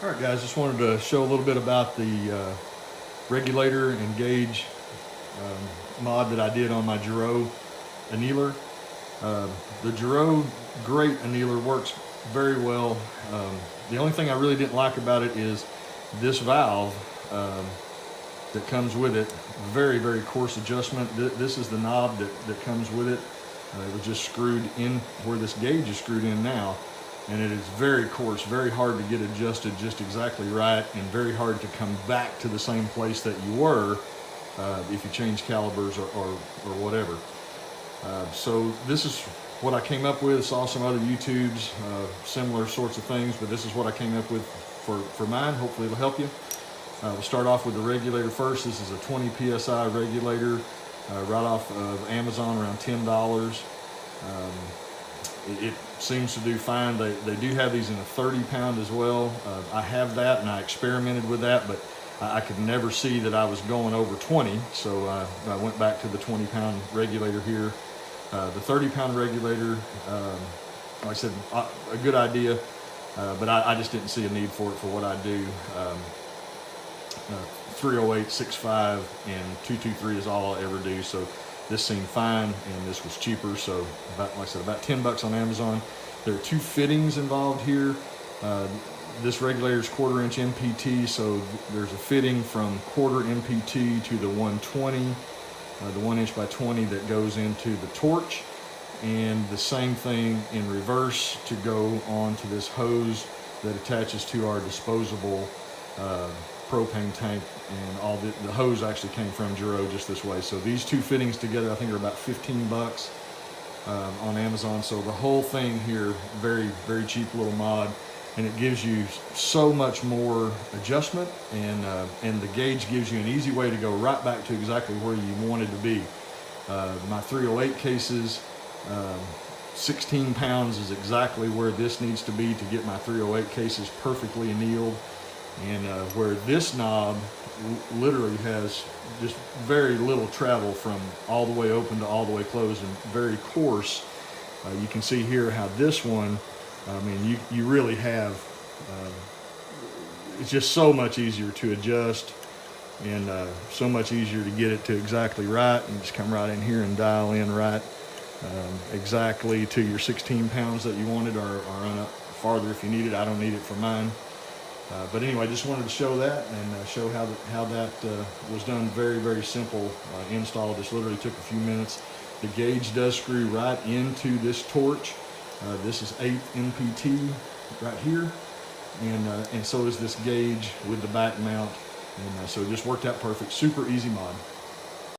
All right, guys, just wanted to show a little bit about the regulator and gauge mod that I did on my Giraud annealer. The Giraud great annealer works very well. The only thing I really didn't like about it is this valve that comes with it. Very, very coarse adjustment. This is the knob that comes with it. It was just screwed in where this gauge is screwed in now. And it is very coarse, very hard to get adjusted just exactly right, and very hard to come back to the same place that you were if you change calibers or whatever. So this is what I came up with. Saw some other YouTubes, similar sorts of things, but this is what I came up with for mine. Hopefully it'll help you. We'll start off with the regulator first. This is a 20 PSI regulator, right off of Amazon, around $10. It seems to do fine. They do have these in a 30 pound as well. I have that, and I experimented with that, but I could never see that I was going over 20, so I went back to the 20 pound regulator here. The 30 pound regulator, like I said, a good idea, but I just didn't see a need for it for what I do. 308, 6.5, and 223 is all I'll ever do, so this seemed fine, and this was cheaper, so like I said, about 10 bucks on Amazon. There are two fittings involved here. This regulator is 1/4 inch MPT, so there's a fitting from 1/4 MPT to the 120, the 1 inch by 20 that goes into the torch, and the same thing in reverse to go onto this hose that attaches to our disposable propane tank, and all the hose actually came from Giraud just this way. So these two fittings together I think are about 15 bucks on Amazon. So the whole thing here, very, very cheap little mod, and it gives you so much more adjustment, and the gauge gives you an easy way to go right back to exactly where you wanted to be. My 308 cases, 16 pounds is exactly where this needs to be to get my 308 cases perfectly annealed. And where this knob literally has just very little travel from all the way open to all the way closed, and very coarse. You can see here how this one, I mean, you really have, it's just so much easier to adjust, and so much easier to get it to exactly right, and just come right in here and dial in right exactly to your 16 pounds that you wanted, or run up farther if you need it. I don't need it for mine. But anyway, just wanted to show that, and show how that was done. Very, very simple install. Just literally took a few minutes. The gauge does screw right into this torch. This is 8 MPT right here, and so is this gauge with the back mount. And so it just worked out perfect. Super easy mod.